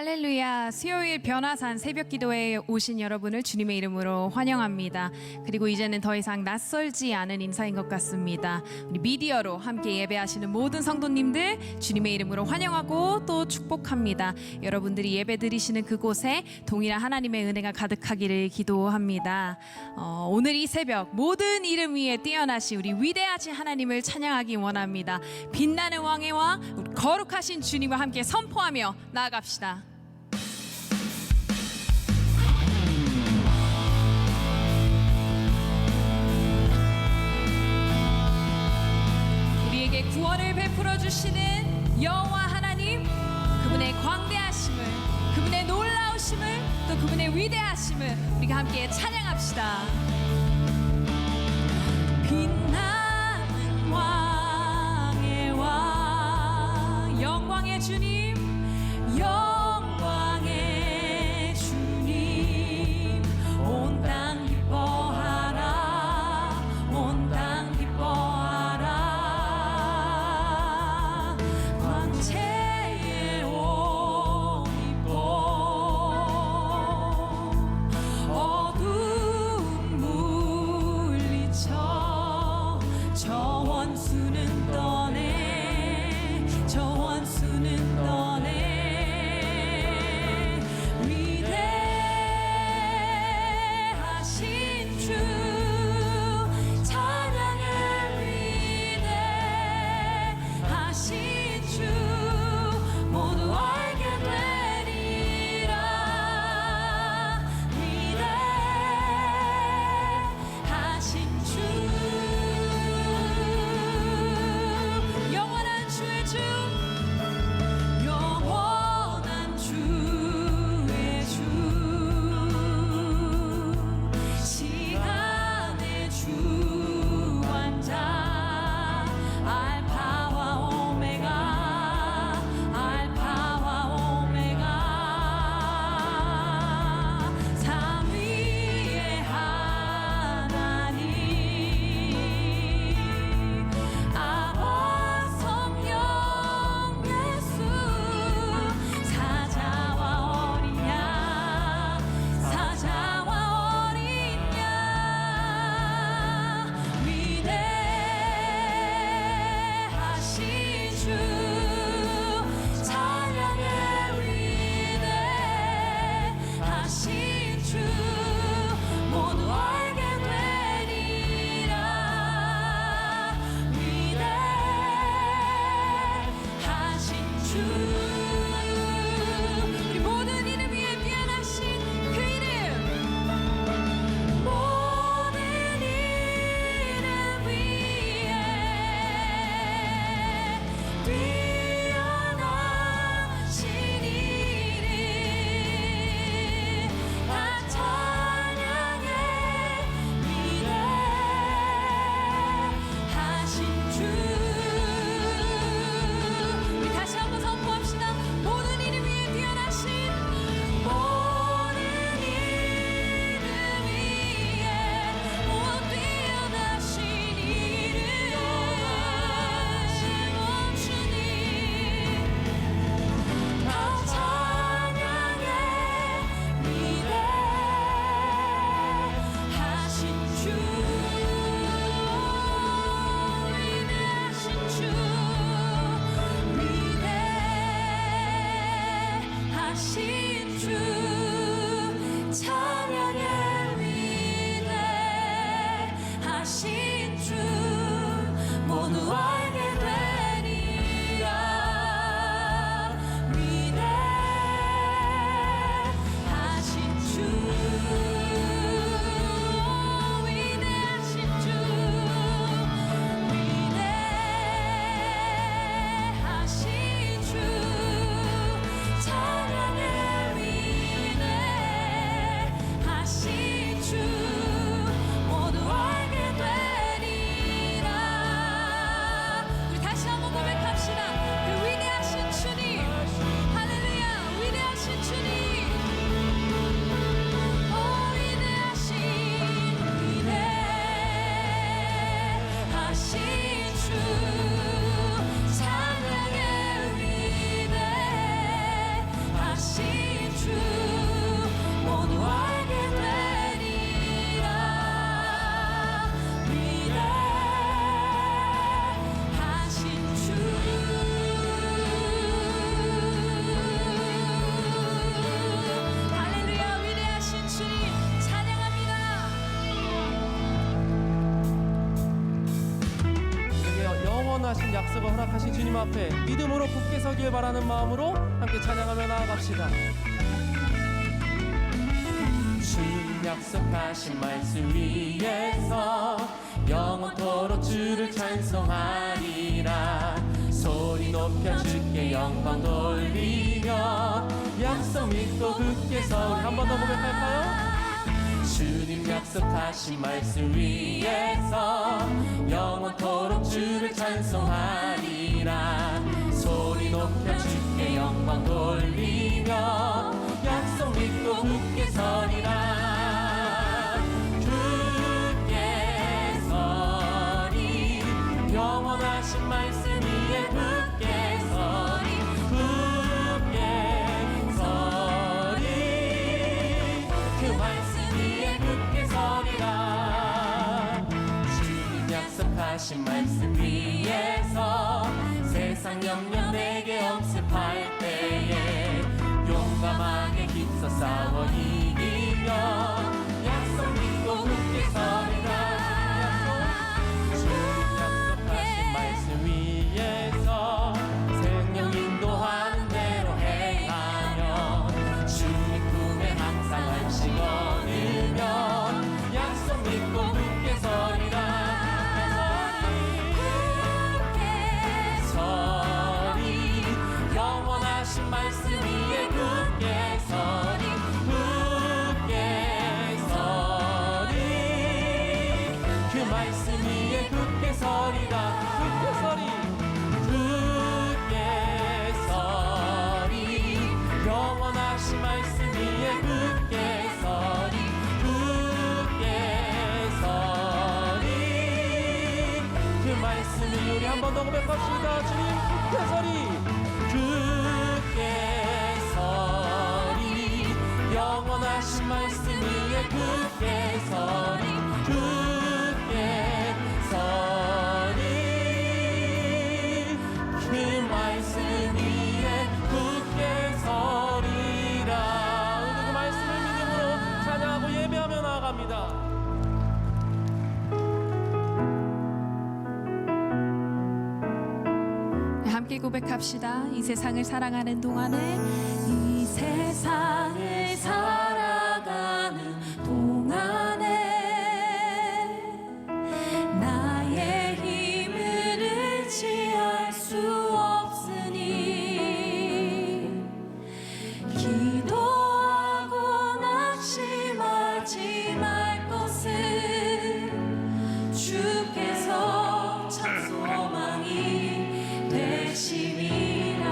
할렐루야. 수요일 변화산 새벽 기도회에 오신 여러분을 주님의 이름으로 환영합니다. 그리고 이제는 더 이상 낯설지 않은 인사인 것 같습니다. 우리 미디어로 함께 예배하시는 모든 성도님들 주님의 이름으로 환영하고 또 축복합니다. 여러분들이 예배 드리시는 그곳에 동일한 하나님의 은혜가 가득하기를 기도합니다. 오늘 이 새벽 모든 이름 위에 뛰어나신 우리 위대하신 하나님을 찬양하기 원합니다. 빛나는 왕의 왕, 우리 거룩하신 주님과 함께 선포하며 나아갑시다. 우리에게 구원을 베풀어 주시는 여호와 하나님, 그분의 광대하심을, 그분의 놀라우심을, 또 그분의 위대하심을 우리가 함께 찬양합시다. 빛나는 왕의 왕, 영광의 주님, 영광의 주님, 온 땅 기뻐하라, 온 땅 기뻐하라. 광채의 옷 입고 어두움 물리쳐 저 원수는 떠내, 저 원수는 떠내. 위대하신 주 찬양해, 위대하신 주 모두 알게 되리라. 위대하신 주, 영원한 주의 주, 영원한 주의 주, 시간의 주관자, 알파와 오메가, 알파와 오메가, 삼위의 하나님, 아바 성령 예수, 사자와 어린 양, 사자와 어린 양, 위대하신 주 찬양해, 위대하신 주 모두 알게 되리라. 위대하신 주, 우리 모든 이름 위에 뛰어나신 그 이름, 모든 이름 위에 뛰어나신 이름 다 찬양해, 위대하신 주. 우리 다시 한번 선포합시다. 모든 이름 위에 뛰어나신, 모든 이름 위에 뛰어나신 이름, 주님 다 찬양해, 위대하신 주, 위대하신 주, 위대하신 주 찬양해, 위대하신 주 모두 알게 되리라. 위대하신 주, 위대하신 주, 위대하신 주 찬양해, 위대하신 주 모두 알게 되리라. 우리 다시 한번 고백합시다. 그 위대하신 주님, 할렐루야, 위대하신 주님, 오 위대하신, 위대하신 주 찬양해, 위대하신 영원하신 약속을 허락하신 주님 앞에 믿음으로 굳게 서길 바라는 마음으로 함께 찬양하며 나아갑시다. 주님 약속하신 말씀 위에서 영원토록 주를 찬송하리라. 소리 높여 주께 영광 돌리며 약속 믿고 굳게 서리. 한 번 더 고백할까요? 주님 약속하신 말씀 위에서 영원토록 주를 찬송하리라. 소리 높여 주께 영광 돌리며 약속 믿고 굳게 서리라. 굳게 서리. 영원하신 말씀 위에 굳게 서리. 굳게 서리. 그 말씀 위에 굳게 서리라. 주님 약속하신 말씀 위에서 세상 염려 내게 엄습할 때에 용감하게 힘써 싸워 이기며 약속 믿고 굳게 서리라. 주님 약속하신 말씀 위에서 생명 인도하는 대로 행하며 주님 품에 항상 안식 얻으며 약속 믿고 굳게 서리라. 서리. 영원하신 말씀 위에 굳게 서리. 굳게 서리. 그 말씀 위에 굳게 서리라. 굳게 서리. 굳게 서리. 영원하신 말씀 위에 굳게 서리. 굳게 서리. 그 말씀 위에 우리 한 번 더 고백합시다. 주님 굳게 서리. 굳게 서리. 영원하신 말씀 위에 굳게 서리. 굳게 서리. 그 말씀 위에 굳게 서리라. 오늘 그 말씀을 믿음으로 찬양하고 예배하며 나아갑니다. 함께 고백합시다. 이 세상을 살아가는 동안에 이 세상을 살아가는 동안에 나의 힘을 의지할 수 없으니 기도하고 낙심하지 말 것을 주께서 참 소망이 되심이라.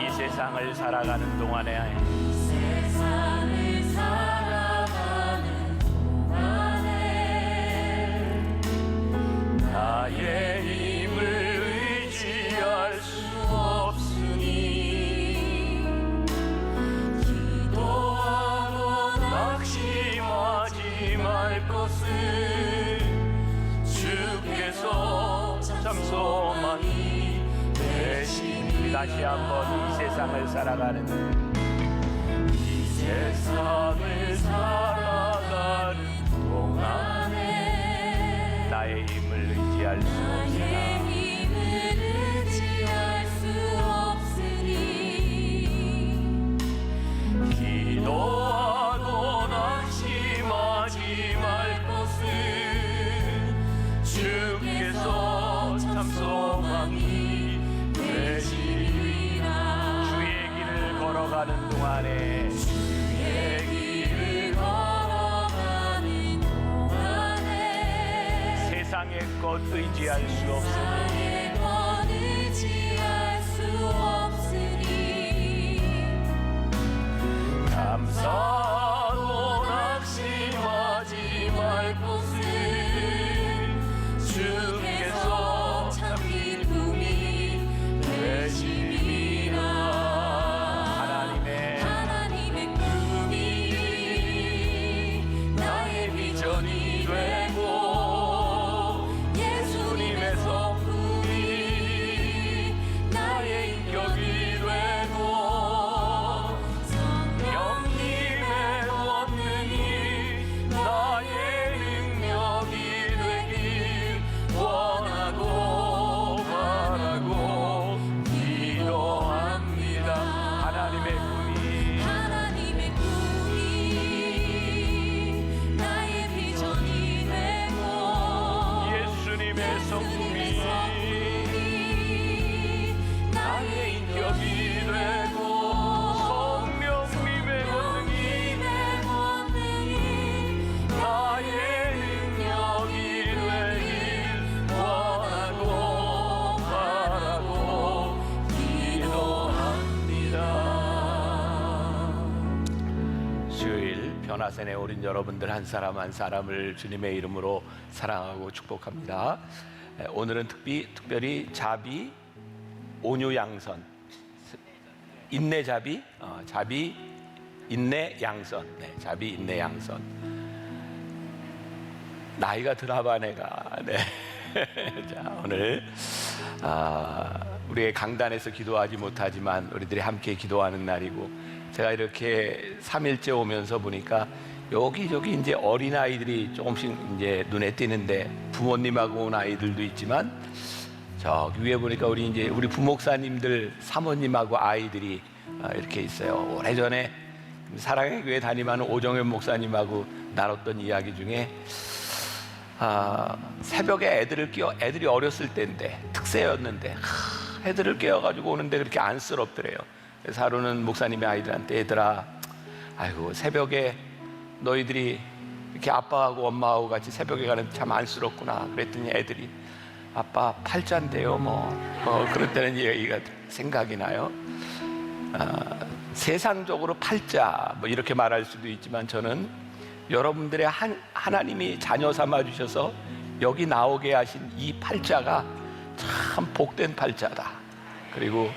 이 세상을 살아가는 동안에 세상을 살아가는 동안에 나의 힘을 의지할 수 없으니 기도하고 낙심하지 말 것을 주께서 참 소망이 되시니. 다시 한번 이 세상을 살아가는 동안에 나의 힘을 의지할 수 없으나 기도하고 낙심하지 말 것을 주께서 참 소망이 되시리라. 주의 길을 걸어가는 동안에 세상의 것 의지할 수 없으니 감사하고 낙심하지 말 것을 주께서 참 기쁨이 되심이라. 하나님의 꿈이 나의 비전이 되고 예수님의 성품이 변화산에 오른 여러분들 한 사람 한 사람을 주님의 이름으로 사랑하고 축복합니다. 오늘은 특별히 자비, 온유, 양선, 인내, 자비, 인내, 양선. 네, 자비, 인내, 양선. 나이가 드나봐 내가. 네. 자, 오늘 우리의 강단에서 기도하지 못하지만 우리들이 함께 기도하는 날이고, 제가 이렇게 3일째 오면서 보니까 여기저기 이제 어린 아이들이 조금씩 이제 눈에 띄는데, 부모님하고 온 아이들도 있지만 저기 위에 보니까 우리 부목사님들 사모님하고 아이들이 이렇게 있어요. 오래전에 사랑의 교회 담임하는 오정현 목사님하고 나눴던 이야기 중에 새벽에 애들이 어렸을 때인데 특세였는데 애들을 깨워가지고 오는데 그렇게 안쓰럽더래요. 그래서 하루는 목사님의 아이들한테, 얘들아, 아이고 새벽에 너희들이 이렇게 아빠하고 엄마하고 같이 새벽에 가는데 참 안쓰럽구나. 그랬더니 애들이, 아빠 팔자인데요 그럴 때는 얘기가 생각이 나요. 세상적으로 팔자 이렇게 말할 수도 있지만, 저는 여러분들의 하나님이 자녀 삼아 주셔서 여기 나오게 하신 이 팔자가 참 복된 팔자다. 그리고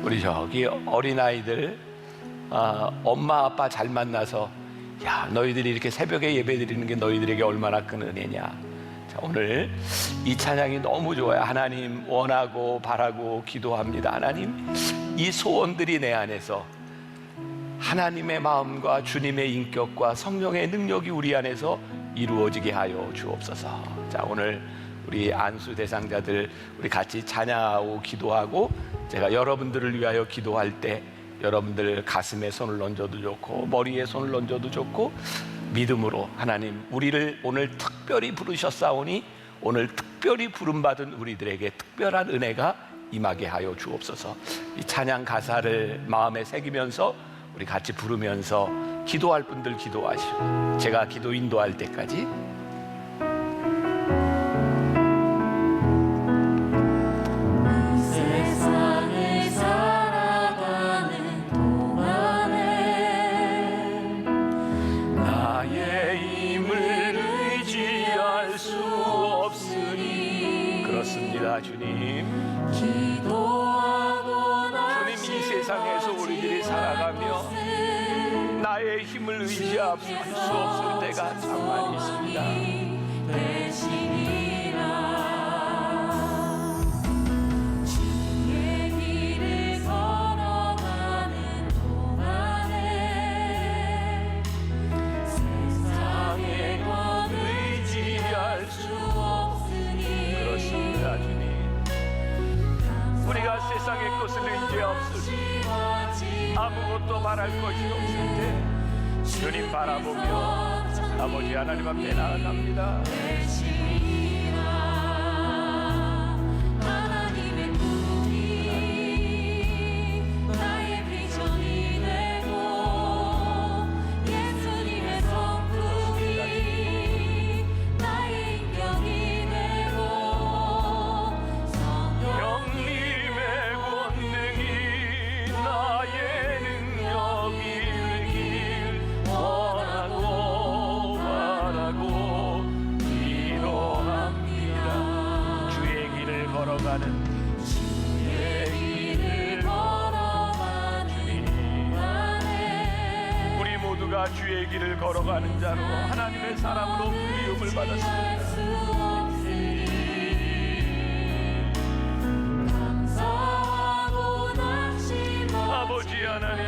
우리 저기 어린아이들 엄마 아빠 잘 만나서, 야, 너희들이 이렇게 새벽에 예배 드리는 게 너희들에게 얼마나 큰 은혜냐. 자, 오늘 이 찬양이 너무 좋아요. 하나님 원하고 바라고 기도합니다. 하나님, 이 소원들이 내 안에서 하나님의 마음과 주님의 인격과 성령의 능력이 우리 안에서 이루어지게 하여 주옵소서. 자, 오늘 우리 안수 대상자들 우리 같이 찬양하고 기도하고, 제가 여러분들을 위하여 기도할 때 여러분들 가슴에 손을 얹어도 좋고 머리에 손을 얹어도 좋고, 믿음으로 하나님 우리를 오늘 특별히 부르셨사오니 오늘 특별히 부름받은 우리들에게 특별한 은혜가 임하게 하여 주옵소서. 이 찬양 가사를 마음에 새기면서 우리 같이 부르면서 기도할 분들 기도하시고, 제가 기도 인도할 때까지 세상을 살아가는 동안에 나의 힘을 의지할 수 없으니. 그렇습니다. 주님, 주님, 이 세상에서 우리들이 살아가며 나의 힘을 의지할 수 없을 때가 참 많이 있습니다. 주의 길을 걸어가는 동안에 세상의 것 의지할 수 없으니. 그렇습니다. 주님, 우리가 세상의 것을 의지하옵소서. 아무것도 바랄 것이 없을 때 주님 바라보며 아버지 하나님 앞에 나아갑니다. 하나님의 꿈이 나의 비전이 되고, 예수님의 성품이 나의 인격이 되고, 영님의 권능이 나의 능력이 되길 원하고 바라고 기도합니다. 주의 길을 걸어가는 우리 모두가 주의 길을 걸어가는 자로 하나님의 사람으로 부름을 받았습니다. 아버지 하나님,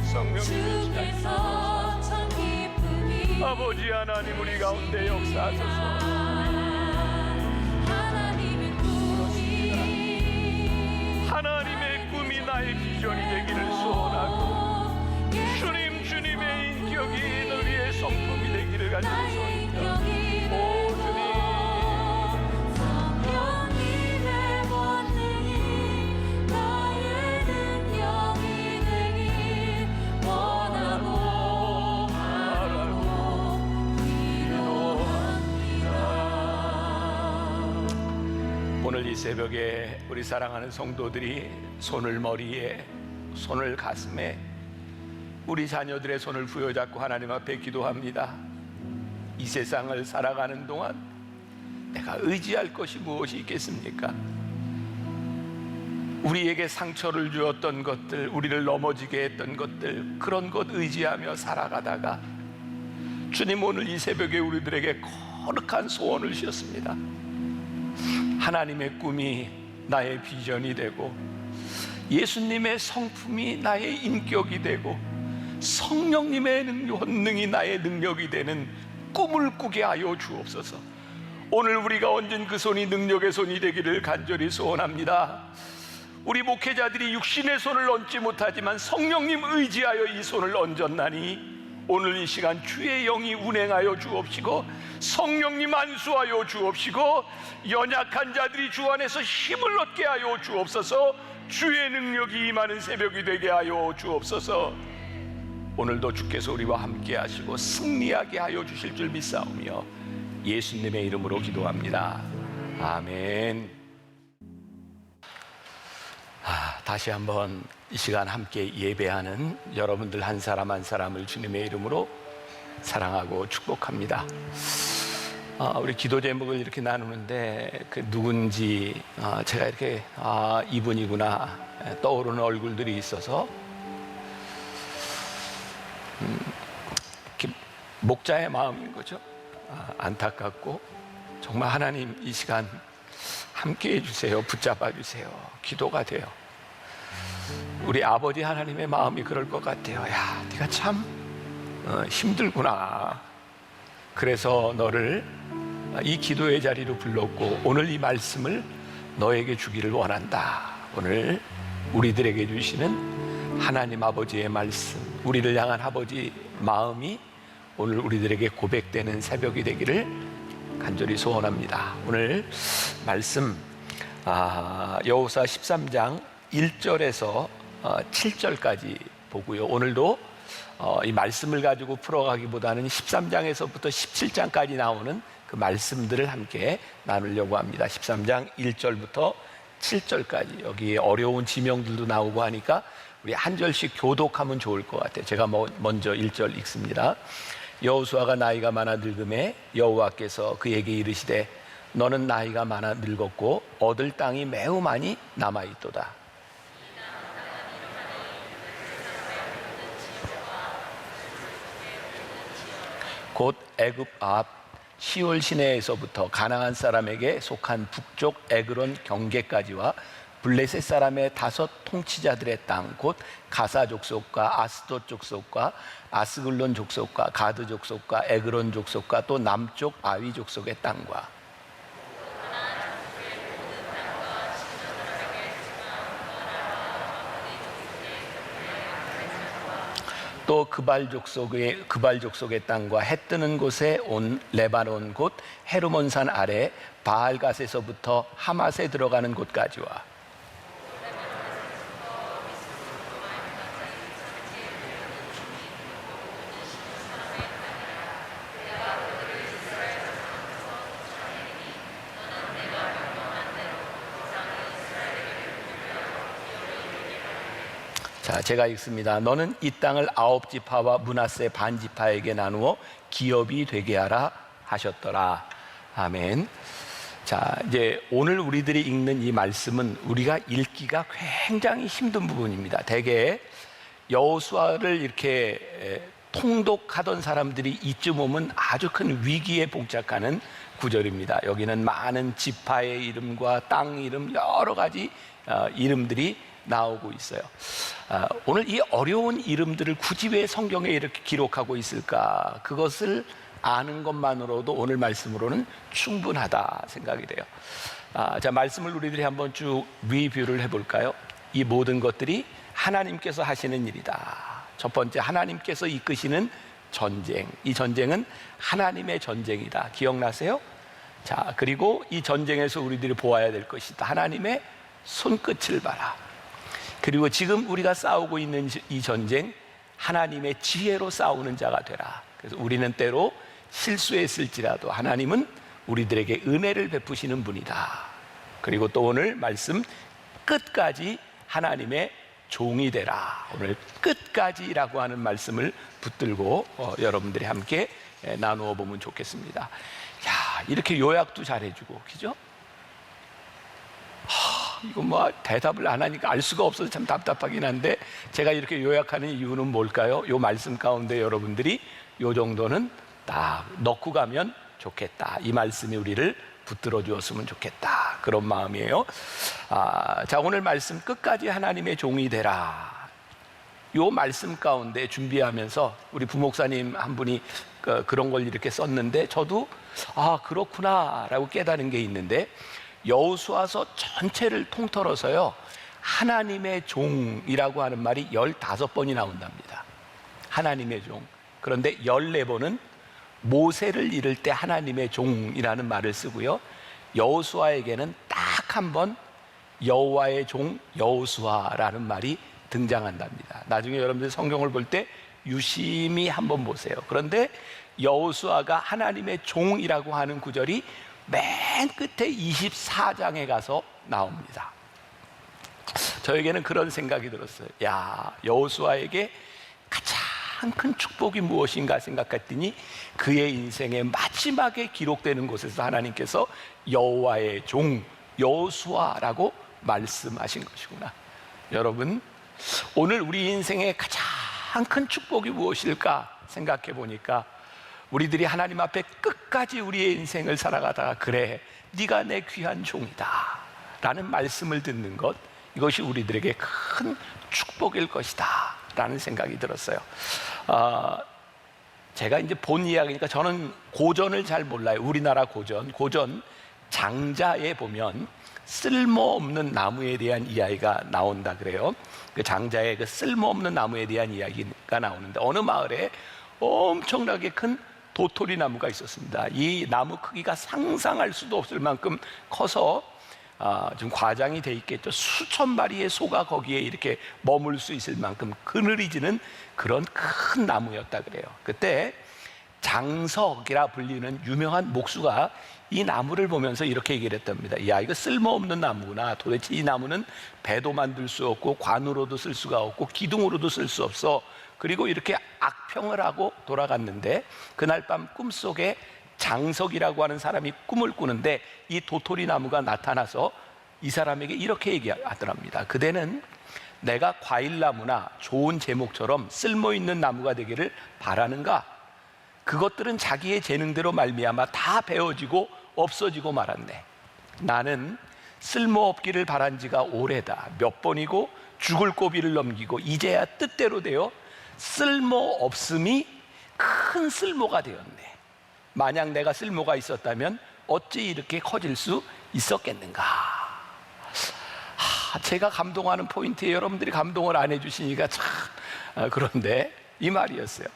성령님의 주께서 참 기쁨이 아버지 하나님, 우리 가운데 역사하소서. 하나님의 꿈이 나의 비전이 되기를 소원하고, 주님의 인격이 너희의 성품이 되기를 간절히 소원합니다. 오 주님, 성령님의 권능이 나의 능력이 되길 원하고 바라고 기도합니다. 오늘 이 새벽에 우리 사랑하는 성도들이 손을 머리에, 손을 가슴에, 우리 자녀들의 손을 부여잡고 하나님 앞에 기도합니다. 이 세상을 살아가는 동안 내가 의지할 것이 무엇이 있겠습니까? 우리에게 상처를 주었던 것들, 우리를 넘어지게 했던 것들, 그런 것 의지하며 살아가다가 주님 오늘 이 새벽에 우리들에게 거룩한 소원을 주셨습니다. 하나님의 꿈이 나의 비전이 되고 예수님의 성품이 나의 인격이 되고 성령님의 권능이 나의 능력이 되는 꿈을 꾸게 하여 주옵소서. 오늘 우리가 얹은 그 손이 능력의 손이 되기를 간절히 소원합니다. 우리 목회자들이 육신의 손을 얹지 못하지만 성령님 의지하여 이 손을 얹었나니 오늘 이 시간 주의 영이 운행하여 주옵시고 성령님 안수하여 주옵시고 연약한 자들이 주 안에서 힘을 얻게 하여 주옵소서. 주의 능력이 임하는 새벽이 되게 하여 주옵소서. 오늘도 주께서 우리와 함께 하시고 승리하게 하여 주실 줄 믿사오며 예수님의 이름으로 기도합니다. 아멘. 다시 한번 이 시간 함께 예배하는 여러분들 한 사람 한 사람을 주님의 이름으로 사랑하고 축복합니다. 우리 기도 제목을 이렇게 나누는데 그 누군지 제가 이렇게 이분이구나 떠오르는 얼굴들이 있어서 목자의 마음인 거죠. 안타깝고 정말 하나님 이 시간 함께 해주세요. 붙잡아 주세요. 기도가 돼요. 우리 아버지 하나님의 마음이 그럴 것 같아요. 야, 네가 참 힘들구나. 그래서 너를 이 기도의 자리로 불렀고 오늘 이 말씀을 너에게 주기를 원한다. 오늘 우리들에게 주시는 하나님 아버지의 말씀, 우리를 향한 아버지 마음이 오늘 우리들에게 고백되는 새벽이 되기를 간절히 소원합니다. 오늘 말씀 여호수아 13장 1절에서 7절까지 보고요. 오늘도 이 말씀을 가지고 풀어가기보다는 13장에서부터 17장까지 나오는 그 말씀들을 함께 나누려고 합니다. 13장 1절부터 7절까지 여기 어려운 지명들도 나오고 하니까 우리 한 절씩 교독하면 좋을 것 같아요. 제가 먼저 1절 읽습니다. 여호수아가 나이가 많아 늙음에 여호와께서 그에게 이르시되 너는 나이가 많아 늙었고 얻을 땅이 매우 많이 남아있도다. 곧 애굽 앞 시올 시내에서부터 가나안 사람에게 속한 북쪽 에그론 경계까지와 블레셋 사람의 5 통치자들의 땅 곧 가사 족속과 아스돗 족속과 아스글론 족속과 가드 족속과 에그론 족속과 또 남쪽 아위 족속의 땅과 또 그발 족속의 땅과 해 뜨는 곳에 온 레바논 곧 헤르몬산 아래 바알갓에서부터 하맛에 들어가는 곳까지와 자, 제가 읽습니다. 너는 이 땅을 9지파와 므낫세 반지파에게 나누어 기업이 되게 하라 하셨더라. 아멘. 자, 이제 오늘 우리들이 읽는 이 말씀은 우리가 읽기가 굉장히 힘든 부분입니다. 대개 여호수아를 이렇게 통독하던 사람들이 이쯤 오면 아주 큰 위기에 봉착하는 구절입니다. 여기는 많은 지파의 이름과 땅 이름 여러 가지 이름들이 나오고 있어요. 오늘 이 어려운 이름들을 굳이 왜 성경에 이렇게 기록하고 있을까? 그것을 아는 것만으로도 오늘 말씀으로는 충분하다 생각이 돼요. 자, 말씀을 우리들이 한번 쭉 리뷰를 해볼까요? 이 모든 것들이 하나님께서 하시는 일이다. 첫 번째, 하나님께서 이끄시는 전쟁. 이 전쟁은 하나님의 전쟁이다. 기억나세요? 자, 그리고 이 전쟁에서 우리들이 보아야 될 것이다. 하나님의 손끝을 봐라. 그리고 지금 우리가 싸우고 있는 이 전쟁, 하나님의 지혜로 싸우는 자가 되라. 그래서 우리는 때로 실수했을지라도 하나님은 우리들에게 은혜를 베푸시는 분이다. 그리고 또 오늘 말씀 끝까지 하나님의 종이 되라. 오늘 끝까지라고 하는 말씀을 붙들고 여러분들이 함께 나누어 보면 좋겠습니다. 야, 이렇게 요약도 잘해주고, 그죠? 이거 뭐 대답을 안 하니까 알 수가 없어서 참 답답하긴 한데, 제가 이렇게 요약하는 이유는 뭘까요? 요 말씀 가운데 여러분들이 요 정도는 딱 넣고 가면 좋겠다. 이 말씀이 우리를 붙들어 주었으면 좋겠다. 그런 마음이에요. 자, 오늘 말씀 끝까지 하나님의 종이 되라. 요 말씀 가운데 준비하면서 우리 부목사님 한 분이 그런 걸 이렇게 썼는데, 저도 그렇구나라고 깨달은 게 있는데, 여호수아서 전체를 통틀어서요, 하나님의 종이라고 하는 말이 15번이 나온답니다. 하나님의 종. 그런데 14번은 모세를 이를 때 하나님의 종이라는 말을 쓰고요, 여호수아에게는 딱 한 번 여호와의 종 여호수아라는 말이 등장한답니다. 나중에 여러분들 성경을 볼 때 유심히 한번 보세요. 그런데 여호수아가 하나님의 종이라고 하는 구절이 맨 끝에 24장에 가서 나옵니다. 저에게는 그런 생각이 들었어요. 야, 여호수아에게 가장 큰 축복이 무엇인가 생각했더니, 그의 인생의 마지막에 기록되는 곳에서 하나님께서 여호와의 종 여호수아라고 말씀하신 것이구나. 여러분, 오늘 우리 인생의 가장 큰 축복이 무엇일까 생각해 보니까, 우리들이 하나님 앞에 끝까지 우리의 인생을 살아가다가, 그래, 네가 내 귀한 종이다 라는 말씀을 듣는 것, 이것이 우리들에게 큰 축복일 것이다 라는 생각이 들었어요. 제가 이제 본 이야기니까, 저는 고전을 잘 몰라요. 우리나라 고전 장자에 보면 쓸모없는 나무에 대한 이야기가 나온다 그래요. 그 장자의 그 쓸모없는 나무에 대한 이야기가 나오는데, 어느 마을에 엄청나게 큰 도토리 나무가 있었습니다. 이 나무 크기가 상상할 수도 없을 만큼 커서 좀 과장이 돼 있겠죠. 수천 마리의 소가 거기에 이렇게 머물 수 있을 만큼 그늘이지는 그런 큰 나무였다 그래요. 그때 장석이라 불리는 유명한 목수가 이 나무를 보면서 이렇게 얘기를 했답니다. 야, 이거 쓸모없는 나무구나. 도대체 이 나무는 배도 만들 수 없고, 관으로도 쓸 수가 없고, 기둥으로도 쓸 수 없어. 그리고 이렇게 악평을 하고 돌아갔는데, 그날 밤 꿈속에 장석이라고 하는 사람이 꿈을 꾸는데, 이 도토리 나무가 나타나서 이 사람에게 이렇게 얘기하더랍니다. 그대는 내가 과일나무나 좋은 제목처럼 쓸모있는 나무가 되기를 바라는가? 그것들은 자기의 재능대로 말미암아 다 베어지고 없어지고 말았네. 나는 쓸모없기를 바란 지가 오래다. 몇 번이고 죽을 고비를 넘기고 이제야 뜻대로 되어 쓸모없음이 큰 쓸모가 되었네. 만약 내가 쓸모가 있었다면 어찌 이렇게 커질 수 있었겠는가. 제가 감동하는 포인트에 여러분들이 감동을 안 해주시니까 참 그런데 이 말이었어요.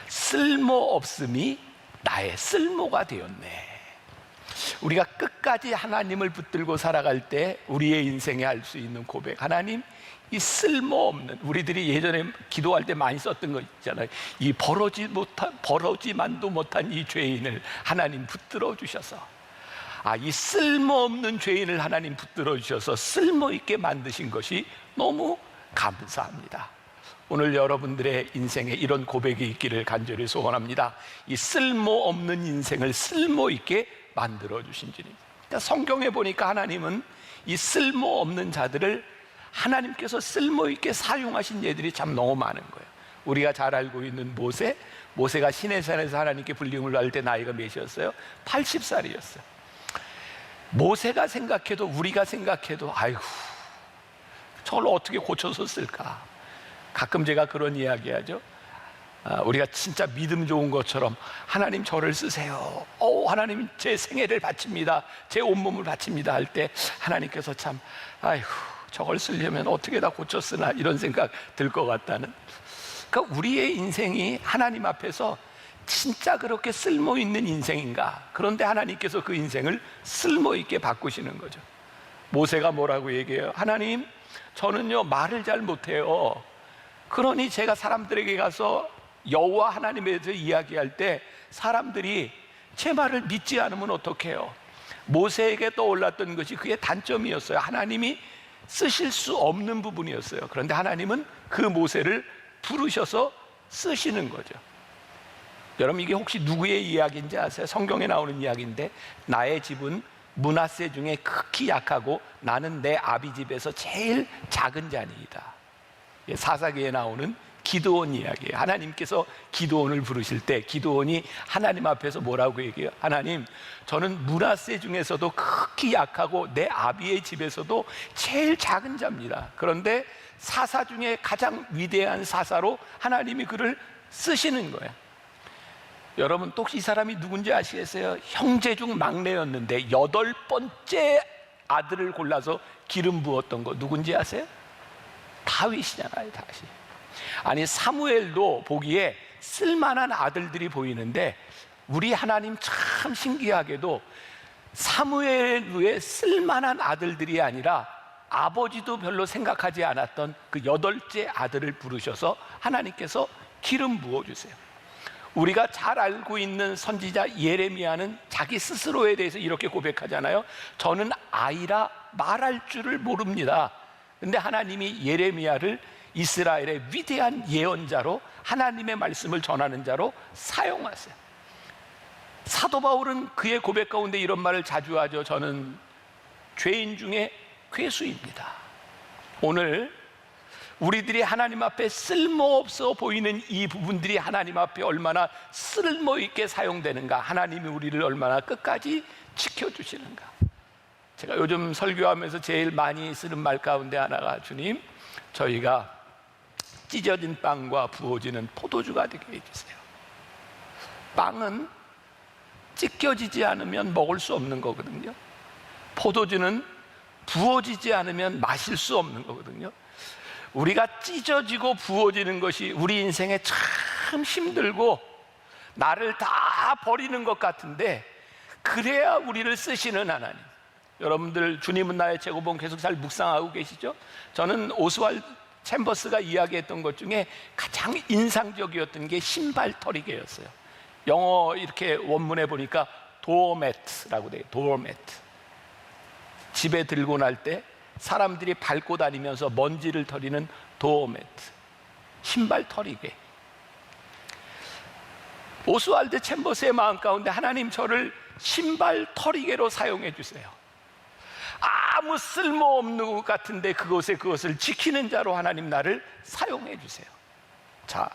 쓸모없음이 나의 쓸모가 되었네. 우리가 끝까지 하나님을 붙들고 살아갈 때 우리의 인생에 할 수 있는 고백, 하나님, 이 쓸모없는, 우리들이 예전에 기도할 때 많이 썼던 거 있잖아요. 이 버러지만도 못한 이 죄인을 하나님 붙들어 주셔서, 이 쓸모없는 죄인을 하나님 붙들어 주셔서 쓸모있게 만드신 것이 너무 감사합니다. 오늘 여러분들의 인생에 이런 고백이 있기를 간절히 소원합니다. 이 쓸모없는 인생을 쓸모있게 만들어 주신 주님. 그러니까 성경에 보니까 하나님은 이 쓸모없는 자들을 하나님께서 쓸모있게 사용하신 예들이 참 너무 많은 거예요. 우리가 잘 알고 있는 모세가 시내산에서 하나님께 불림을 받을 때 나이가 몇이었어요? 80살이었어요. 모세가 생각해도, 우리가 생각해도, 아이고, 저걸 어떻게 고쳐서 쓸까? 가끔 제가 그런 이야기 하죠. 우리가 진짜 믿음 좋은 것처럼, 하나님 저를 쓰세요. 하나님 제 생애를 바칩니다. 제 온몸을 바칩니다 할 때 하나님께서 참, 아이고, 저걸 쓰려면 어떻게 다 고쳐 쓰나, 이런 생각 들 것 같다는. 그러니까 우리의 인생이 하나님 앞에서 진짜 그렇게 쓸모있는 인생인가? 그런데 하나님께서 그 인생을 쓸모있게 바꾸시는 거죠. 모세가 뭐라고 얘기해요? 하나님, 저는요 말을 잘 못해요. 그러니 제가 사람들에게 가서 여호와 하나님에 대해서 이야기할 때 사람들이 제 말을 믿지 않으면 어떡해요? 모세에게 떠올랐던 것이 그의 단점이었어요. 하나님이 쓰실 수 없는 부분이었어요. 그런데 하나님은 그 모세를 부르셔서 쓰시는 거죠. 여러분, 이게 혹시 누구의 이야기인지 아세요? 성경에 나오는 이야기인데, 나의 집은 므낫세 중에 극히 약하고 나는 내 아비 집에서 제일 작은 자니이다. 사사기에 나오는 기드온 이야기예요. 하나님께서 기드온을 부르실 때 기드온이 하나님 앞에서 뭐라고 얘기해요? 하나님, 저는 므낫세 중에서도 극히 약하고 내 아비의 집에서도 제일 작은 자입니다. 그런데 사사 중에 가장 위대한 사사로 하나님이 그를 쓰시는 거예요. 여러분, 또 혹시 이 사람이 누군지 아시겠어요? 형제 중 막내였는데 8번째 아들을 골라서 기름 부었던 거 누군지 아세요? 다윗이잖아요. 다윗. 아니, 사무엘도 보기에 쓸만한 아들들이 보이는데, 우리 하나님 참 신기하게도 사무엘 외에 쓸만한 아들들이 아니라 아버지도 별로 생각하지 않았던 그 8째 아들을 부르셔서 하나님께서 기름 부어주세요. 우리가 잘 알고 있는 선지자 예레미야는 자기 스스로에 대해서 이렇게 고백하잖아요. 저는 아이라 말할 줄을 모릅니다. 근데 하나님이 예레미야를 이스라엘의 위대한 예언자로, 하나님의 말씀을 전하는 자로 사용하세요. 사도 바울은 그의 고백 가운데 이런 말을 자주 하죠. 저는 죄인 중에 괴수입니다. 오늘 우리들이 하나님 앞에 쓸모없어 보이는 이 부분들이 하나님 앞에 얼마나 쓸모있게 사용되는가, 하나님이 우리를 얼마나 끝까지 지켜주시는가. 제가 요즘 설교하면서 제일 많이 쓰는 말 가운데 하나가, 주님, 저희가 찢어진 빵과 부어지는 포도주가 되게 해주세요. 빵은 찢겨지지 않으면 먹을 수 없는 거거든요. 포도주는 부어지지 않으면 마실 수 없는 거거든요. 우리가 찢어지고 부어지는 것이 우리 인생에 참 힘들고 나를 다 버리는 것 같은데, 그래야 우리를 쓰시는 하나님. 여러분들, 주님은 나의 최고봉 계속 잘 묵상하고 계시죠? 저는 오스왈드 챔버스가 이야기했던 것 중에 가장 인상적이었던 게 신발털이개였어요. 영어 이렇게 원문에 보니까 도어매트라고 돼요. 도어매트. 집에 들고 날 때 사람들이 밟고 다니면서 먼지를 털이는 도어매트, 신발털이개. 오스왈드 챔버스의 마음 가운데, 하나님, 저를 신발털이개로 사용해 주세요. 아무 쓸모없는 것 같은데 그것을 지키는 자로 하나님 나를 사용해 주세요. 자,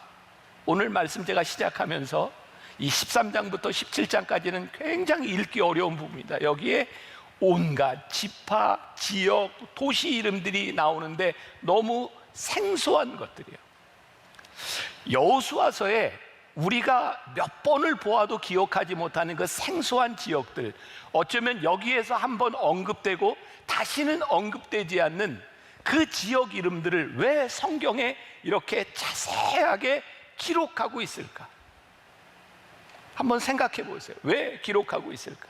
오늘 말씀 제가 시작하면서 이 13장부터 17장까지는 굉장히 읽기 어려운 부분입니다. 여기에 온갖 지파, 지역, 도시 이름들이 나오는데 너무 생소한 것들이에요. 여호수아서에 우리가 몇 번을 보아도 기억하지 못하는 그 생소한 지역들, 어쩌면 여기에서 한번 언급되고 다시는 언급되지 않는 그 지역 이름들을 왜 성경에 이렇게 자세하게 기록하고 있을까? 한번 생각해 보세요. 왜 기록하고 있을까?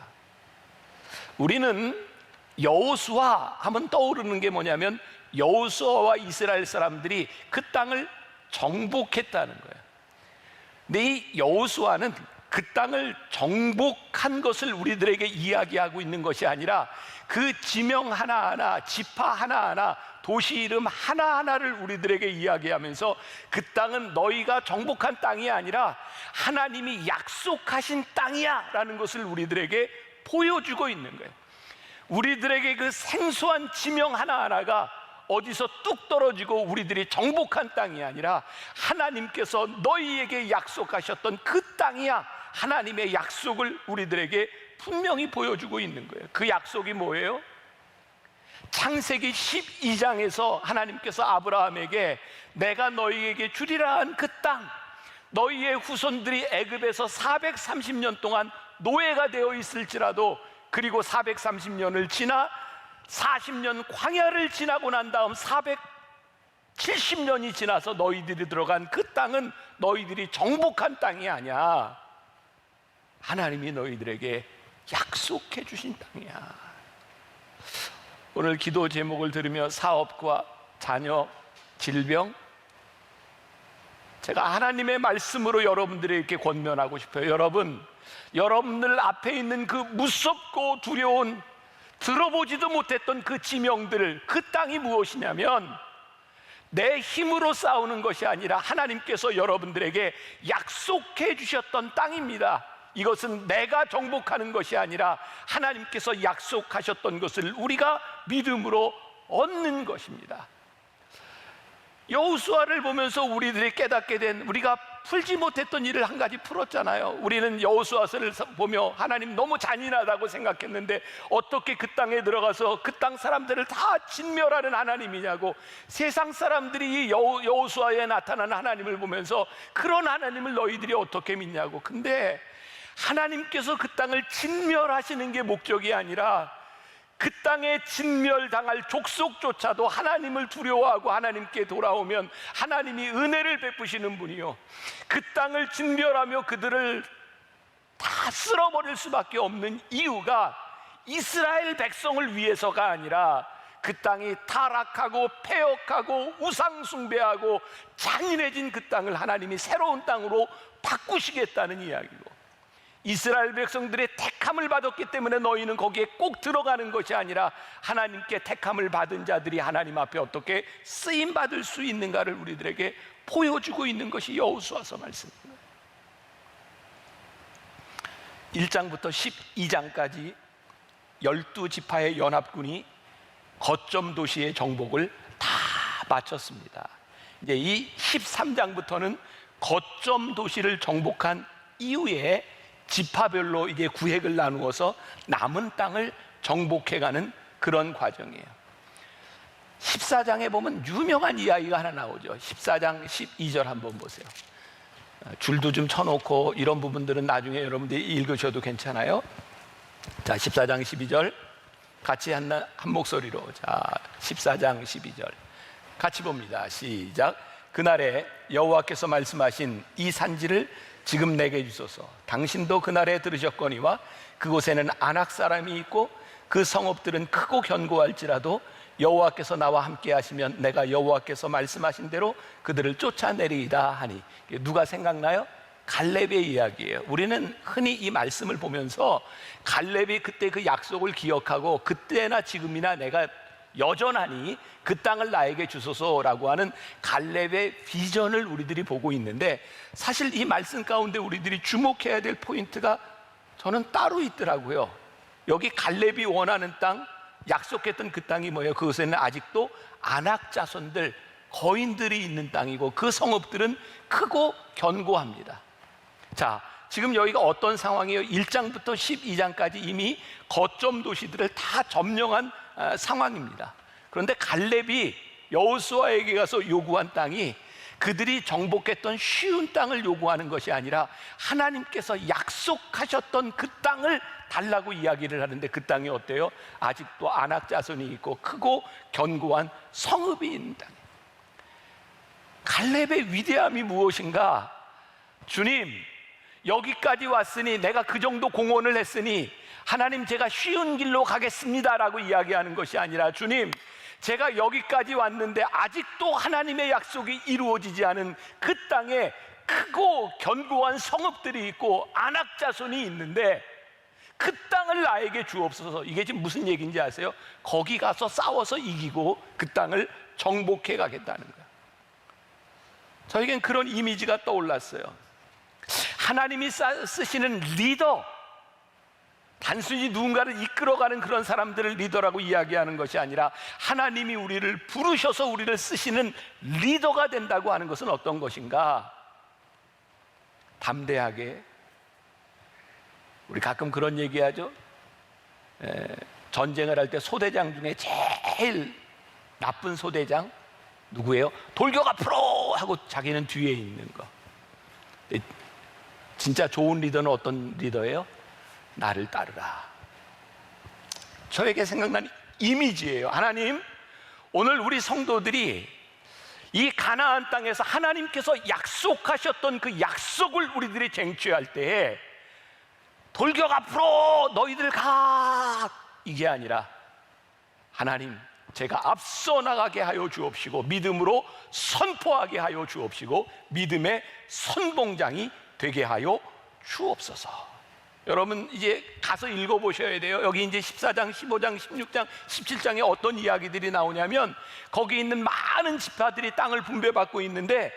우리는 여호수아 하면 떠오르는 게 뭐냐면, 여호수아와 이스라엘 사람들이 그 땅을 정복했다는 거예요. 근데 이 여호수아는 그 땅을 정복한 것을 우리들에게 이야기하고 있는 것이 아니라, 그 지명 하나하나, 지파 하나하나, 도시 이름 하나하나를 우리들에게 이야기하면서, 그 땅은 너희가 정복한 땅이 아니라 하나님이 약속하신 땅이야 라는 것을 우리들에게 보여주고 있는 거예요. 우리들에게 그 생소한 지명 하나하나가 어디서 뚝 떨어지고 우리들이 정복한 땅이 아니라 하나님께서 너희에게 약속하셨던 그 땅이야. 하나님의 약속을 우리들에게 분명히 보여주고 있는 거예요. 그 약속이 뭐예요? 창세기 12장에서 하나님께서 아브라함에게 내가 너희에게 주리라 한 그 땅, 너희의 후손들이 애굽에서 430년 동안 노예가 되어 있을지라도, 그리고 430년을 지나 40년 광야를 지나고 난 다음 470년이 지나서 너희들이 들어간 그 땅은 너희들이 정복한 땅이 아니야. 하나님이 너희들에게 약속해 주신 땅이야. 오늘 기도 제목을 들으며 사업과 자녀, 질병, 제가 하나님의 말씀으로 여러분들에게 권면하고 싶어요. 여러분들 앞에 있는 그 무섭고 두려운 들어보지도 못했던 그 지명들, 그 땅이 무엇이냐면 내 힘으로 싸우는 것이 아니라 하나님께서 여러분들에게 약속해 주셨던 땅입니다. 이것은 내가 정복하는 것이 아니라 하나님께서 약속하셨던 것을 우리가 믿음으로 얻는 것입니다. 여호수아를 보면서 우리들이 깨닫게 된, 우리가 풀지 못했던 일을 한 가지 풀었잖아요. 우리는 여호수아서를 보며 하나님 너무 잔인하다고 생각했는데 어떻게 그 땅에 들어가서 그 땅 사람들을 다 진멸하는 하나님이냐고, 세상 사람들이 이 여호수아에 나타난 하나님을 보면서 그런 하나님을 너희들이 어떻게 믿냐고. 근데 하나님께서 그 땅을 진멸하시는 게 목적이 아니라 그 땅에 진멸당할 족속조차도 하나님을 두려워하고 하나님께 돌아오면 하나님이 은혜를 베푸시는 분이요, 그 땅을 진멸하며 그들을 다 쓸어버릴 수밖에 없는 이유가 이스라엘 백성을 위해서가 아니라 그 땅이 타락하고 폐역하고 우상숭배하고 잔인해진 그 땅을 하나님이 새로운 땅으로 바꾸시겠다는 이야기고, 이스라엘 백성들의 택함을 받았기 때문에 너희는 거기에 꼭 들어가는 것이 아니라 하나님께 택함을 받은 자들이 하나님 앞에 어떻게 쓰임받을 수 있는가를 우리들에게 보여주고 있는 것이 여호수아서 말씀입니다. 1장부터 12장까지 12지파의 연합군이 거점 도시의 정복을 다 마쳤습니다. 이제 이 13장부터는 거점 도시를 정복한 이후에 지파별로 이제 구획을 나누어서 남은 땅을 정복해가는 그런 과정이에요. 14장에 보면 유명한 이야기가 하나 나오죠. 14장 12절 한번 보세요. 줄도 좀 쳐놓고 이런 부분들은 나중에 여러분들이 읽으셔도 괜찮아요. 자, 14장 12절 같이 한 목소리로, 자, 14장 12절 같이 봅니다. 시작. 그날에 여호와께서 말씀하신 이 산지를 지금 내게 주소서. 당신도 그날에 들으셨거니와 그곳에는 아낙 사람이 있고 그 성읍들은 크고 견고할지라도 여호와께서 나와 함께 하시면 내가 여호와께서 말씀하신 대로 그들을 쫓아내리이다 하니. 누가 생각나요? 갈렙의 이야기예요. 우리는 흔히 이 말씀을 보면서 갈렙이 그때 그 약속을 기억하고 그때나 지금이나 내가 여전하니 그 땅을 나에게 주소서라고 하는 갈렙의 비전을 우리들이 보고 있는데, 사실 이 말씀 가운데 우리들이 주목해야 될 포인트가 저는 따로 있더라고요. 여기 갈렙이 원하는 땅, 약속했던 그 땅이 뭐예요? 그곳에는 아직도 아낙 자손들, 거인들이 있는 땅이고 그 성읍들은 크고 견고합니다. 자, 지금 여기가 어떤 상황이에요? 1장부터 12장까지 이미 거점 도시들을 다 점령한 상황입니다. 그런데 갈렙이 여호수아에게 가서 요구한 땅이 그들이 정복했던 쉬운 땅을 요구하는 것이 아니라 하나님께서 약속하셨던 그 땅을 달라고 이야기를 하는데, 그 땅이 어때요? 아직도 아낙 자손이 있고 크고 견고한 성읍이 있는 땅. 갈렙의 위대함이 무엇인가? 주님, 여기까지 왔으니, 내가 그 정도 공헌을 했으니 하나님 제가 쉬운 길로 가겠습니다라고 이야기하는 것이 아니라, 주님 제가 여기까지 왔는데 아직도 하나님의 약속이 이루어지지 않은 그 땅에 크고 견고한 성읍들이 있고 아낙 자손이 있는데 그 땅을 나에게 주옵소서. 이게 지금 무슨 얘기인지 아세요? 거기 가서 싸워서 이기고 그 땅을 정복해 가겠다는 거예요. 저에겐 그런 이미지가 떠올랐어요. 하나님이 쓰시는 리더, 단순히 누군가를 이끌어가는 그런 사람들을 리더라고 이야기하는 것이 아니라 하나님이 우리를 부르셔서 우리를 쓰시는 리더가 된다고 하는 것은 어떤 것인가? 담대하게, 우리 가끔 그런 얘기하죠. 전쟁을 할 때 소대장 중에 제일 나쁜 소대장 누구예요? 돌격 앞으로 하고 자기는 뒤에 있는 거. 진짜 좋은 리더는 어떤 리더예요? 나를 따르라. 저에게 생각난 이미지예요. 하나님, 오늘 우리 성도들이 이 가나안 땅에서 하나님께서 약속하셨던 그 약속을 우리들이 쟁취할 때에 돌격 앞으로 너희들 가, 이게 아니라 하나님 제가 앞서 나가게 하여 주옵시고 믿음으로 선포하게 하여 주옵시고 믿음의 선봉장이 되게 하여 주옵소서. 여러분 이제 가서 읽어보셔야 돼요. 여기 이제 14장, 15장, 16장, 17장에 어떤 이야기들이 나오냐면 거기 있는 많은 지파들이 땅을 분배받고 있는데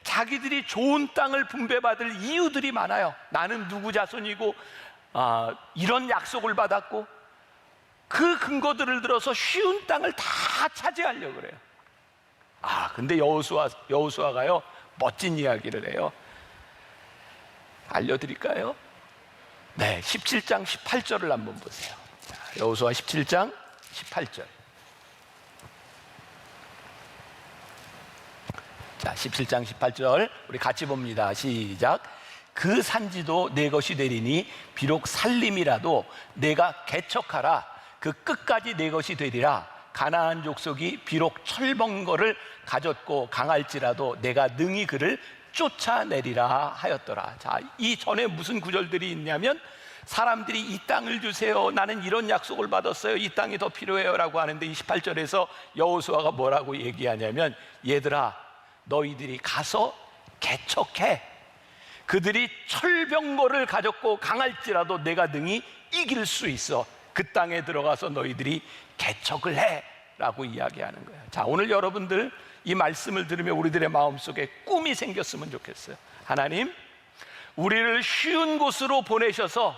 자기들이 좋은 땅을 분배받을 이유들이 많아요. 나는 누구 자손이고 이런 약속을 받았고 그 근거들을 들어서 쉬운 땅을 다 차지하려고 그래요. 근데 여호수아가요 멋진 이야기를 해요. 알려드릴까요? 네, 17장 18절을 한번 보세요. 여호수아 17장 18절. 자, 17장 18절 우리 같이 봅니다. 시작. 그 산지도 내 것이 되리니 비록 살림이라도 내가 개척하라. 그 끝까지 내 것이 되리라. 가나안 족속이 비록 철벙거를 가졌고 강할지라도 내가 능히 그를 쫓아내리라 하였더라. 자, 이 전에 무슨 구절들이 있냐면 사람들이 이 땅을 주세요. 나는 이런 약속을 받았어요. 이 땅이 더 필요해요. 라고 하는데 28절에서 여호수아가 뭐라고 얘기하냐면 얘들아 너희들이 가서 개척해. 그들이 철병거를 가졌고 강할지라도 내가 능히 이길 수 있어. 그 땅에 들어가서 너희들이 개척을 해. 라고 이야기하는 거예요. 자, 오늘 여러분들 이 말씀을 들으며 우리들의 마음속에 꿈이 생겼으면 좋겠어요. 하나님, 우리를 쉬운 곳으로 보내셔서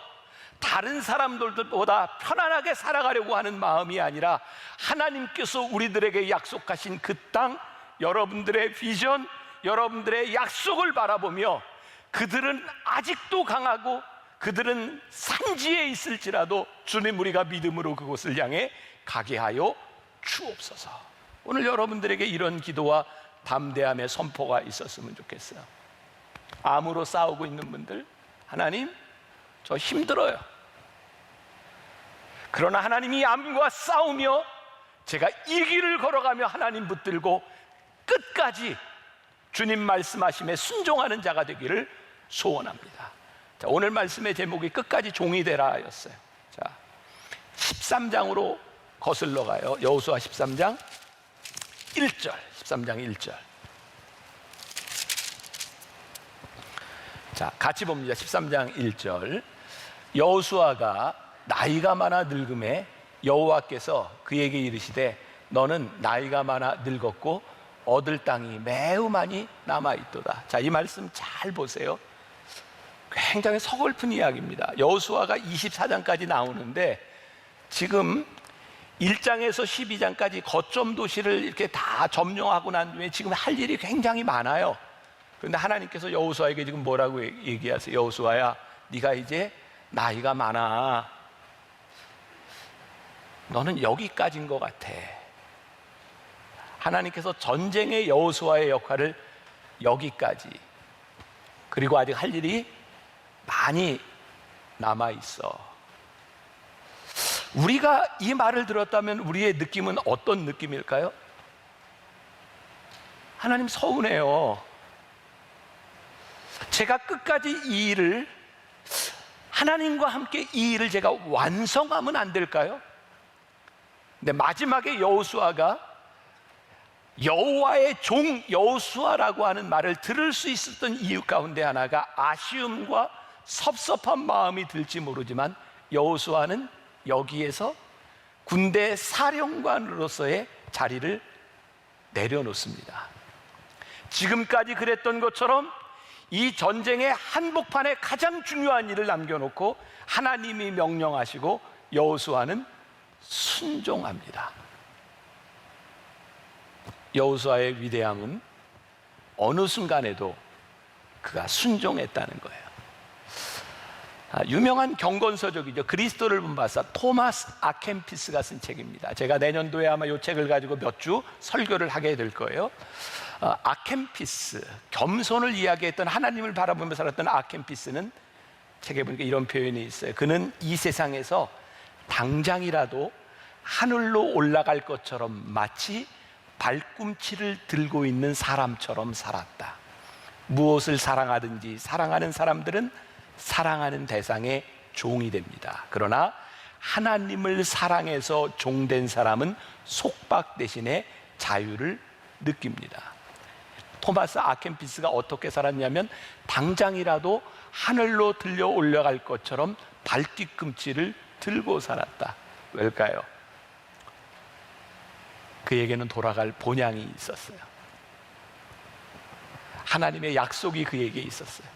다른 사람들보다 편안하게 살아가려고 하는 마음이 아니라 하나님께서 우리들에게 약속하신 그 땅, 여러분들의 비전, 여러분들의 약속을 바라보며 그들은 아직도 강하고 그들은 산지에 있을지라도 주님 우리가 믿음으로 그곳을 향해 가게 하여 주옵소서. 오늘 여러분들에게 이런 기도와 담대함의 선포가 있었으면 좋겠어요. 암으로 싸우고 있는 분들, 하나님 저 힘들어요. 그러나 하나님이 암과 싸우며 제가 이 길을 걸어가며 하나님 붙들고 끝까지 주님 말씀하심에 순종하는 자가 되기를 소원합니다. 자, 오늘 말씀의 제목이 끝까지 종이 되라 였어요. 자, 13장으로 거슬러 가요. 여호수아 13장 1절. 13장 1절. 자, 같이 봅니다. 13장 1절. 여호수아가 나이가 많아 늙음에 여호와께서 그에게 이르시되 너는 나이가 많아 늙었고 얻을 땅이 매우 많이 남아있도다. 자, 이 말씀 잘 보세요. 굉장히 서글픈 이야기입니다. 여호수아가 24장까지 나오는데 지금 1장에서 12장까지 거점 도시를 이렇게 다 점령하고 난 뒤에 지금 할 일이 굉장히 많아요. 그런데 하나님께서 여호수아에게 지금 뭐라고 얘기하세요? 여호수아야, 네가 이제 나이가 많아. 너는 여기까지인 것 같아. 하나님께서 전쟁의 여호수아의 역할을 여기까지, 그리고 아직 할 일이 많이 남아있어. 우리가 이 말을 들었다면 우리의 느낌은 어떤 느낌일까요? 하나님 서운해요. 제가 끝까지 이 일을, 하나님과 함께 이 일을 제가 완성하면 안 될까요? 근데 마지막에 여호수아가 여호와의 종 여호수아라고 하는 말을 들을 수 있었던 이유 가운데 하나가 아쉬움과 섭섭한 마음이 들지 모르지만 여호수아는 여기에서 군대 사령관으로서의 자리를 내려놓습니다. 지금까지 그랬던 것처럼 이 전쟁의 한복판에 가장 중요한 일을 남겨놓고 하나님이 명령하시고 여호수아는 순종합니다. 여호수아의 위대함은 어느 순간에도 그가 순종했다는 거예요. 유명한 경건서적이죠. 그리스도를 본 박사 토마스 아켄피스가 쓴 책입니다. 제가 내년도에 아마 이 책을 가지고 몇 주 설교를 하게 될 거예요. 아켄피스, 겸손을 이야기했던, 하나님을 바라보며 살았던 아켄피스는 책에 보니까 이런 표현이 있어요. 그는 이 세상에서 당장이라도 하늘로 올라갈 것처럼 마치 발꿈치를 들고 있는 사람처럼 살았다. 무엇을 사랑하든지 사랑하는 사람들은 사랑하는 대상의 종이 됩니다. 그러나 하나님을 사랑해서 종된 사람은 속박 대신에 자유를 느낍니다. 토마스 아켄피스가 어떻게 살았냐면 당장이라도 하늘로 들려 올라갈 것처럼 발뒤꿈치를 들고 살았다. 왜일까요? 그에게는 돌아갈 본향이 있었어요. 하나님의 약속이 그에게 있었어요.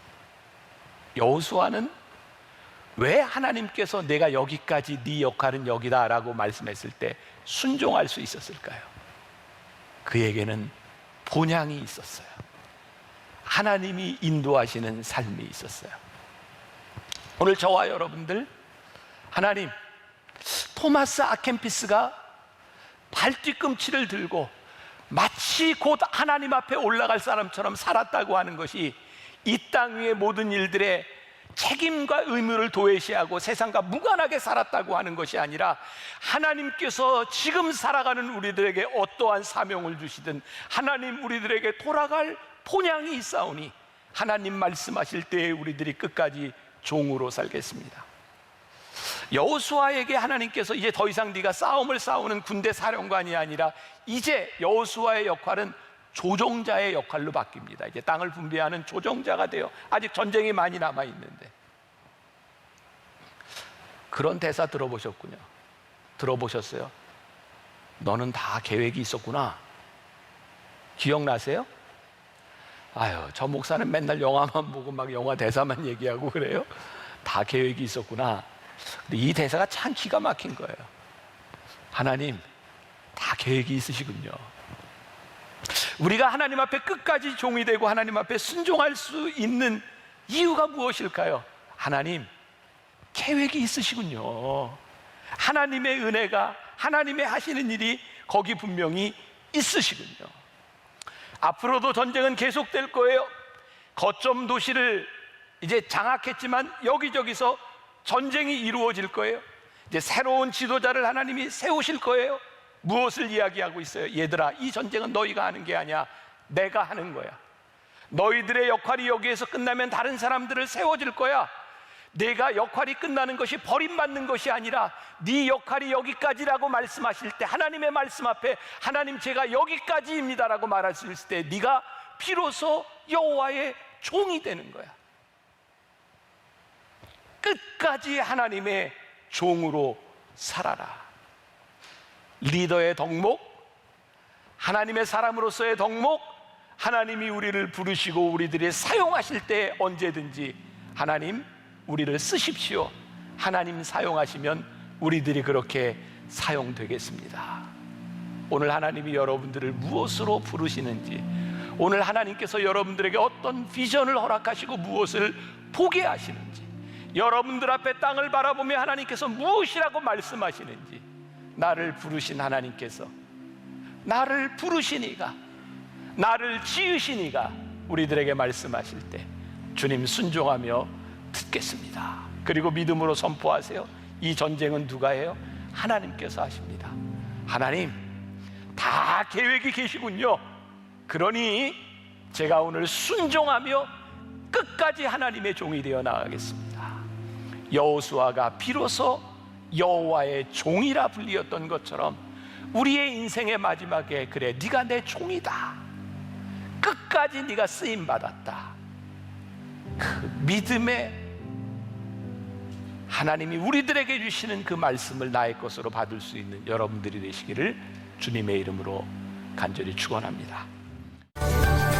여호수아는 왜 하나님께서 내가 여기까지 네 역할은 여기다 라고 말씀했을 때 순종할 수 있었을까요? 그에게는 본향이 있었어요. 하나님이 인도하시는 삶이 있었어요. 오늘 저와 여러분들, 하나님, 토마스 아켄피스가 발뒤꿈치를 들고 마치 곧 하나님 앞에 올라갈 사람처럼 살았다고 하는 것이 이 땅 위의 모든 일들에 책임과 의무를 도외시하고 세상과 무관하게 살았다고 하는 것이 아니라, 하나님께서 지금 살아가는 우리들에게 어떠한 사명을 주시든 하나님 우리들에게 돌아갈 본향이 있사오니 하나님 말씀하실 때에 우리들이 끝까지 종으로 살겠습니다. 여호수아에게 하나님께서 이제 더 이상 네가 싸움을 싸우는 군대 사령관이 아니라 이제 여호수아의 역할은 조종자의 역할로 바뀝니다. 이제 땅을 분배하는 조종자가 돼요. 아직 전쟁이 많이 남아 있는데. 그런 대사 들어보셨군요. 들어보셨어요? 너는 다 계획이 있었구나. 기억나세요? 아유, 저 목사는 맨날 영화만 보고 막 영화 대사만 얘기하고 그래요. 다 계획이 있었구나. 근데 이 대사가 참 기가 막힌 거예요. 하나님, 다 계획이 있으시군요. 우리가 하나님 앞에 끝까지 종이 되고 하나님 앞에 순종할 수 있는 이유가 무엇일까요? 하나님, 계획이 있으시군요. 하나님의 은혜가, 하나님의 하시는 일이 거기 분명히 있으시군요. 앞으로도 전쟁은 계속될 거예요. 거점 도시를 이제 장악했지만 여기저기서 전쟁이 이루어질 거예요. 이제 새로운 지도자를 하나님이 세우실 거예요. 무엇을 이야기하고 있어요? 얘들아, 이 전쟁은 너희가 하는 게 아니야. 내가 하는 거야. 너희들의 역할이 여기에서 끝나면 다른 사람들을 세워줄 거야. 내가 역할이 끝나는 것이 버림받는 것이 아니라 네 역할이 여기까지라고 말씀하실 때, 하나님의 말씀 앞에 하나님 제가 여기까지입니다라고 말할 수 있을 때 네가 비로소 여호와의 종이 되는 거야. 끝까지 하나님의 종으로 살아라. 리더의 덕목, 하나님의 사람으로서의 덕목, 하나님이 우리를 부르시고 우리들이 사용하실 때 언제든지 하나님 우리를 쓰십시오. 하나님 사용하시면 우리들이 그렇게 사용되겠습니다. 오늘 하나님이 여러분들을 무엇으로 부르시는지, 오늘 하나님께서 여러분들에게 어떤 비전을 허락하시고 무엇을 보게 하시는지, 여러분들 앞에 땅을 바라보며 하나님께서 무엇이라고 말씀하시는지, 나를 부르신 하나님께서, 나를 부르시니가, 나를 지으시니가 우리들에게 말씀하실 때 주님 순종하며 듣겠습니다. 그리고 믿음으로 선포하세요. 이 전쟁은 누가 해요? 하나님께서 하십니다. 하나님, 다 계획이 계시군요. 그러니 제가 오늘 순종하며 끝까지 하나님의 종이 되어 나가겠습니다. 여호수아가 비로소 여호와의 종이라 불리었던 것처럼 우리의 인생의 마지막에, 그래, 네가 내 종이다, 끝까지 네가 쓰임 받았다, 그 믿음의 하나님이 우리들에게 주시는 그 말씀을 나의 것으로 받을 수 있는 여러분들이 되시기를 주님의 이름으로 간절히 축원합니다.